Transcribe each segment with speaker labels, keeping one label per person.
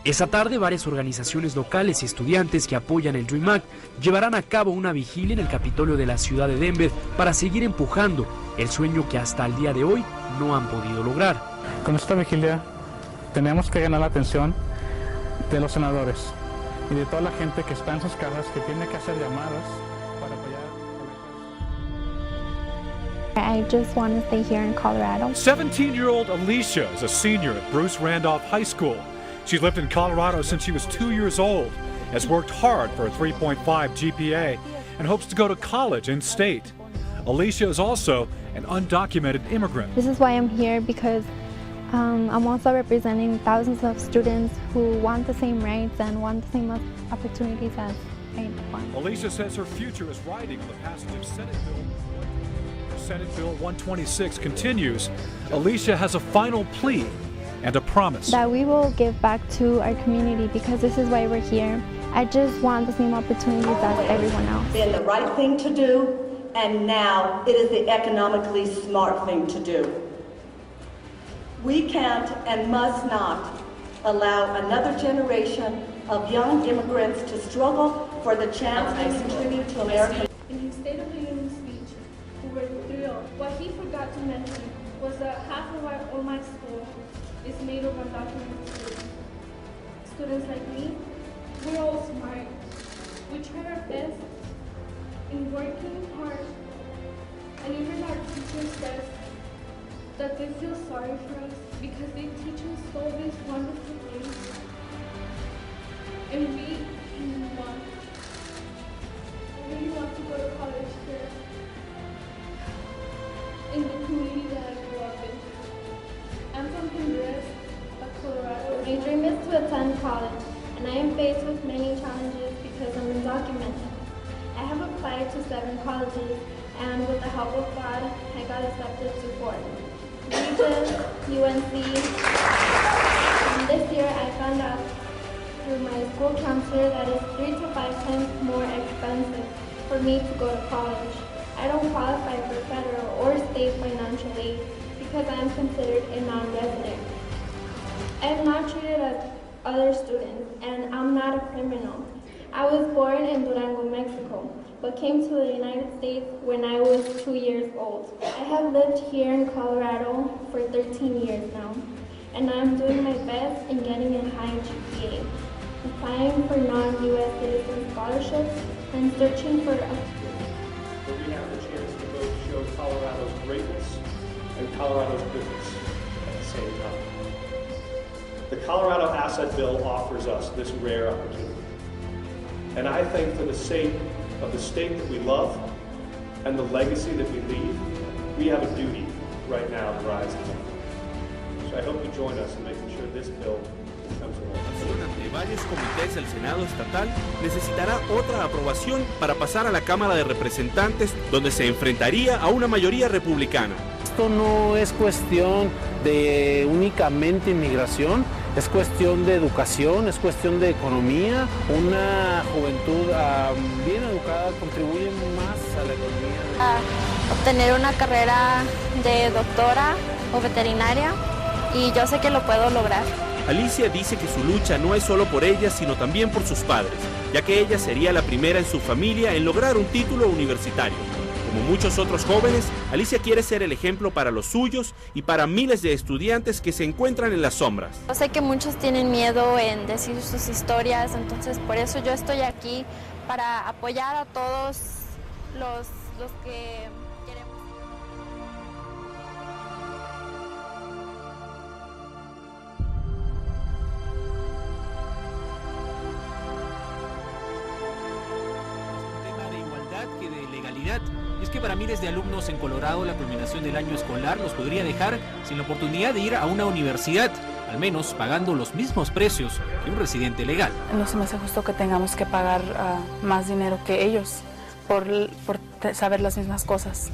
Speaker 1: Esa tarde, varias organizaciones locales y estudiantes que apoyan el Dream Act llevarán a cabo una vigilia en el Capitolio de la ciudad de Denver para seguir empujando el sueño que hasta el día de hoy no han podido lograr.
Speaker 2: Con esta vigilia tenemos que ganar la atención de los senadores y de toda la gente que está en sus casas, que tiene que hacer llamadas para apoyar.
Speaker 3: I just want to stay here in Colorado.
Speaker 4: 17-year-old Alicia is a senior at Bruce Randolph High School. She's lived in Colorado since she was 2 years old, has worked hard for a 3.5 GPA, and hopes to go to college in state. Alicia is also an undocumented immigrant.
Speaker 3: This is why I'm here, because I'm also representing thousands of students who want the same rights and want the same opportunities as I want.
Speaker 4: Alicia says her future is riding on the passage of Senate Bill 126 continues. Alicia has a final plea and a promise.
Speaker 3: That we will give back to our community, because this is why we're here. I just want the same opportunities as everyone else.
Speaker 5: It's been the right thing to do, and now it is the economically smart thing to do. We can't and must not allow another generation of young immigrants to struggle for the chance to contribute to America.
Speaker 6: In his State of the Union speech, we were thrilled. What he forgot to mention was that half of all my school is made of undocumented students. Students like me, we're all smart. We try our best in working hard, and even our teachers says that they feel sorry for us because they teach us all these wonderful things, and we really want to go to college here in the community that I grew up in. I'm from Honduras, Colorado.
Speaker 3: My dream is to attend college, and I am faced with many challenges because I'm undocumented. I have applied to 7 colleges, and with the help of God, I got accepted to 4. Regis, UNC, and this year I found out through my school counselor that it's 3 to 5 times more expensive for me to go to college. I don't qualify for federal or state financial aid because I am considered a non-resident. I am not treated as other students, and I'm not a criminal. I was born in Durango, Mexico, but came to the United States when I was 2 years old. I have lived here in Colorado for 13 years now, and I'm doing my best in getting a high GPA, applying for non-U.S. citizen scholarships, and searching for a
Speaker 7: where we have the chance to both show Colorado's greatness and Colorado's goodness at the same time. The Colorado Asset Bill offers us this rare opportunity. And I think for the sake of the state that we love and the legacy that we leave, we have a duty right now to rise again. So I hope you join us in making sure this bill comes along.
Speaker 8: Ante varios comités del Senado estatal, necesitará otra aprobación para pasar a la Cámara de Representantes, donde se enfrentaría a una mayoría republicana.
Speaker 9: Esto no es cuestión de únicamente inmigración, es cuestión de educación, es cuestión de economía. Una juventud bien educada contribuye más a la economía.
Speaker 3: Obtener una carrera de doctora o veterinaria, y yo sé que lo puedo lograr.
Speaker 8: Alicia dice que su lucha no es solo por ella, sino también por sus padres, ya que ella sería la primera en su familia en lograr un título universitario. Como muchos otros jóvenes, Alicia quiere ser el ejemplo para los suyos y para miles de estudiantes que se encuentran en las sombras.
Speaker 3: Yo sé que muchos tienen miedo en decir sus historias, entonces por eso yo estoy aquí, para apoyar a todos los que queremos.
Speaker 10: Que de legalidad. Y es que para miles de alumnos en Colorado la culminación del año escolar los podría dejar sin la oportunidad de ir a una universidad, al menos pagando los mismos precios que un residente legal.
Speaker 11: No se me hace justo que tengamos que pagar más dinero que ellos por saber las mismas cosas,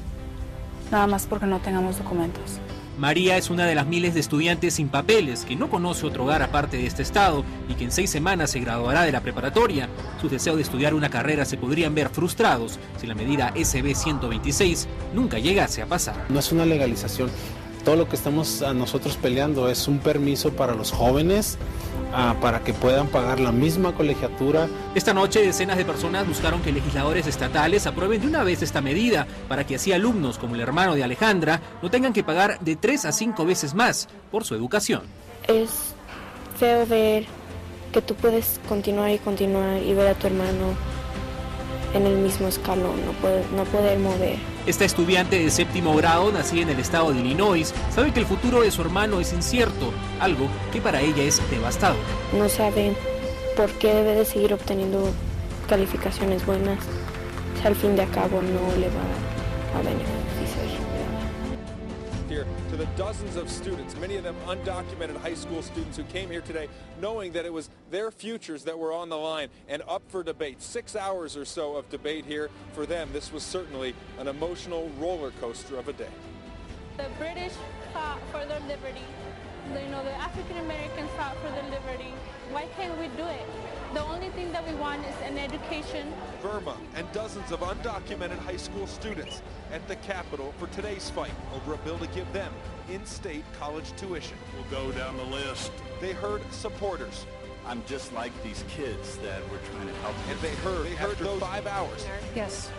Speaker 11: nada más porque no tengamos documentos.
Speaker 10: María es una de las miles de estudiantes sin papeles que no conoce otro hogar aparte de este estado y que en 6 semanas se graduará de la preparatoria. Sus deseos de estudiar una carrera se podrían ver frustrados si la medida SB 126 nunca llegase a pasar.
Speaker 9: No es una legalización Todo lo que estamos nosotros peleando es un permiso para los jóvenes, para que puedan pagar la misma colegiatura.
Speaker 10: Esta noche decenas de personas buscaron que legisladores estatales aprueben de una vez esta medida para que así alumnos como el hermano de Alejandra no tengan que pagar de 3 a 5 veces más por su educación.
Speaker 12: Es feo ver que tú puedes continuar y ver a tu hermano en el mismo escalón, no poder mover.
Speaker 10: Esta estudiante de 7º grado, nacida en el estado de Illinois, sabe que el futuro de su hermano es incierto, algo que para ella es devastador.
Speaker 12: No sabe por qué debe de seguir obteniendo calificaciones buenas, si al fin de cabo no le va a beneficiar.
Speaker 13: Here to the dozens of students, many of them undocumented high school students who came here today knowing that it was their futures that were on the line and up for debate. 6 hours or so of debate here. For them, this was certainly an emotional roller coaster of a day.
Speaker 6: The British fought for their liberty. You know, the African Americans fought for their liberty. Why can't we do it? The only thing that we want is an education.
Speaker 13: Burma and dozens of undocumented high school students at the Capitol for today's fight over a bill to give them in-state college tuition.
Speaker 14: We'll go down the list.
Speaker 13: They heard supporters.
Speaker 14: I'm just like these kids that we're trying to help.
Speaker 13: And they heard those 5 hours.
Speaker 6: Yes.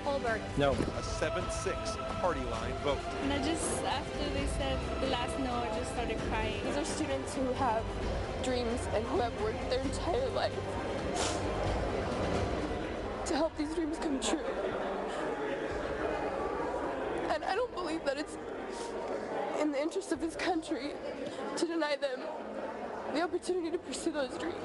Speaker 6: Holberg.
Speaker 13: No. A 7-6 party line vote.
Speaker 6: And after they said the last no, I just started crying.
Speaker 15: These are students who have dreams and who have worked their entire life to help these dreams come true. And I don't believe that it's in the interest of this country to deny them the opportunity to pursue those dreams.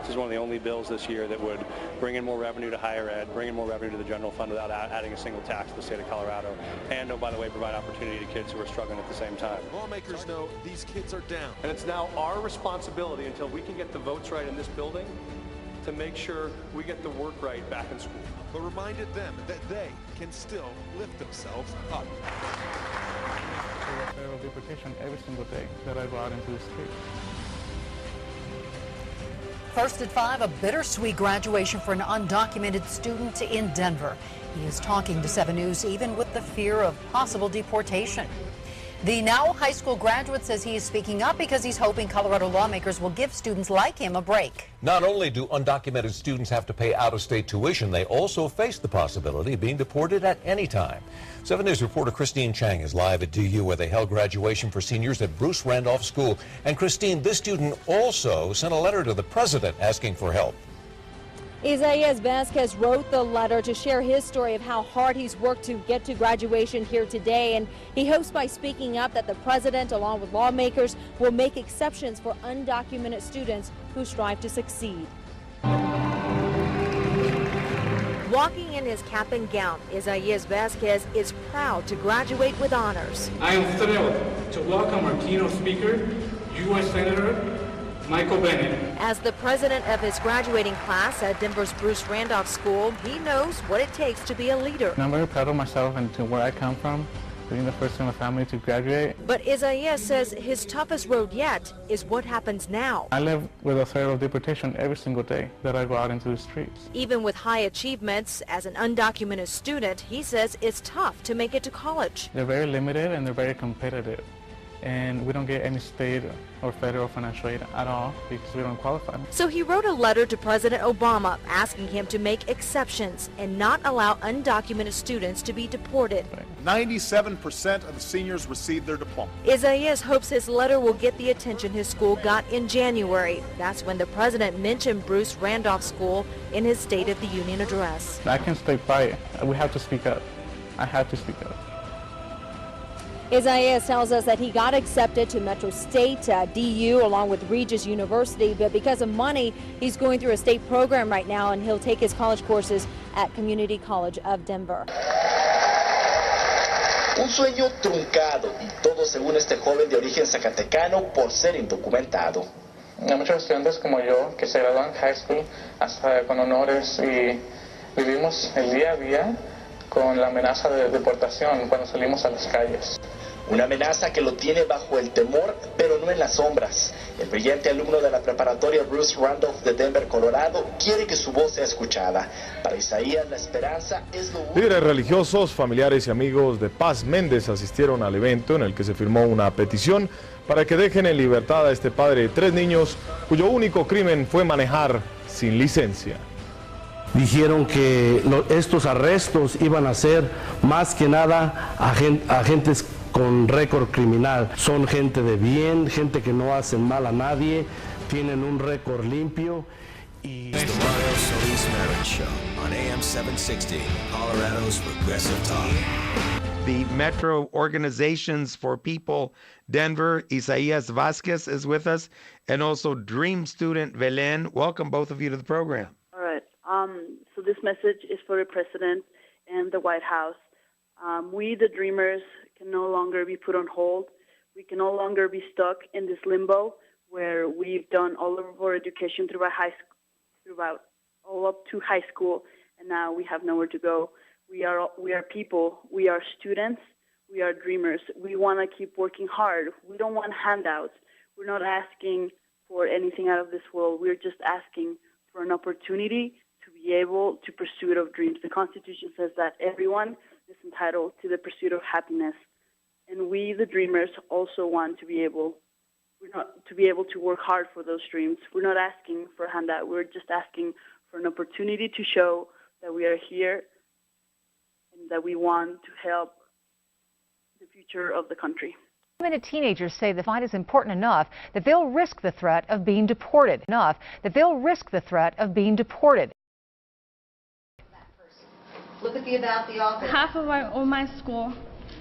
Speaker 7: This is one of the only bills this year that would bring in more revenue to higher ed, bring in more revenue to the general fund without adding a single tax to the state of Colorado, and, oh, by the way, provide opportunity to kids who are struggling at the same time.
Speaker 13: Lawmakers know these kids are down. And it's now our responsibility, until we can get the votes right in this building, to make sure we get the work right back in school. But reminded them that they can still lift themselves up.
Speaker 2: Federal deportation every single day that I go out into the street.
Speaker 16: First at 5, a bittersweet graduation for an undocumented student in Denver. He is talking to 7 News even with the fear of possible deportation. The now high school graduate says he is speaking up because he's hoping Colorado lawmakers will give students like him a break.
Speaker 17: Not only do undocumented students have to pay out-of-state tuition, they also face the possibility of being deported at any time. 7 News reporter Christine Chang is live at DU where they held graduation for seniors at Bruce Randolph School. And Christine, this student also sent a letter to the president asking for help.
Speaker 18: Isaias Vasquez wrote the letter to share his story of how hard he's worked to get to graduation here today, and he hopes by speaking up that the president, along with lawmakers, will make exceptions for undocumented students who strive to succeed.
Speaker 19: Walking in his cap and gown, Isaias Vasquez is proud to graduate with honors.
Speaker 2: I am thrilled to welcome our keynote speaker, U.S. Senator Michael Bennett.
Speaker 19: As the president of his graduating class at Denver's Bruce Randolph School, he knows what it takes to be a leader.
Speaker 2: And I'm very proud of myself and to where I come from, being the first in the family to graduate.
Speaker 19: But Isaias says his toughest road yet is what happens now.
Speaker 2: I live with a threat of deportation every single day that I go out into the streets.
Speaker 19: Even with high achievements, as an undocumented student, he says it's tough to make it to college.
Speaker 2: They're very limited and they're very competitive. And we don't get any state or federal financial aid at all because we don't qualify.
Speaker 19: So he wrote a letter to President Obama asking him to make exceptions and not allow undocumented students to be deported.
Speaker 20: 97% of the seniors received their diploma.
Speaker 19: Isaias hopes his letter will get the attention his school got in January. That's when the president mentioned Bruce Randolph School in his State of the Union address.
Speaker 2: I can't stay quiet. We have to speak up. I have to speak up.
Speaker 18: Isaias tells us that he got accepted to Metro State, DU, along with Regis University, but because of money, he's going through a state program right now, and he'll take his college courses at Community College of Denver.
Speaker 21: Un sueño truncado, y todo según este joven de origen zacatecano por ser indocumentado.
Speaker 2: Hay muchos estudiantes como yo que se gradúan high school hasta con honores y vivimos el día a día con la amenaza de deportación cuando salimos a las calles.
Speaker 21: Una amenaza que lo tiene bajo el temor, pero no en las sombras. El brillante alumno de la preparatoria Bruce Randolph de Denver, Colorado, quiere que su voz sea escuchada. Para Isaías, la esperanza es lo único.
Speaker 1: Líderes religiosos, familiares y amigos de Paz Méndez asistieron al evento en el que se firmó una petición para que dejen en libertad a este padre de 3 niños cuyo único crimen fue manejar sin licencia.
Speaker 22: Dijeron que estos arrestos iban a ser más que nada agentes con récord criminal. Son gente de bien, gente que no hacen mal a nadie, tienen un récord limpio. Y...
Speaker 23: The Mario Solis Marriage Show on AM 760, Colorado's Progressive Talk.
Speaker 24: The Metro Organizations for People, Denver, Isaías Vasquez is with us, and also Dream student Belen. Welcome both of you to the program.
Speaker 25: All right. So this message is for the President and the White House. We, the Dreamers, can no longer be put on hold. We can no longer be stuck in this limbo where we've done all of our education throughout all up to high school, and now we have nowhere to go. We are people. We are students. We are dreamers. We want to keep working hard. We don't want handouts. We're not asking for anything out of this world. We're just asking for an opportunity to be able to pursue of dreams. The Constitution says that everyone is entitled to the pursuit of happiness. And we, the dreamers, also want to be able to work hard for those dreams. We're not asking for a handout. We're just asking for an opportunity to show that we are here and that we want to help the future of the country.
Speaker 26: Many teenagers say the fight is important enough that they'll risk the threat of being deported.
Speaker 18: Look at the office.
Speaker 6: Half of my school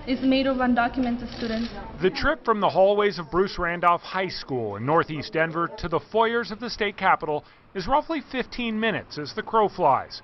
Speaker 6: is made of undocumented students.
Speaker 27: The trip from the hallways of Bruce Randolph High School in northeast Denver to the foyers of the state capitol is roughly 15 minutes as the crow flies.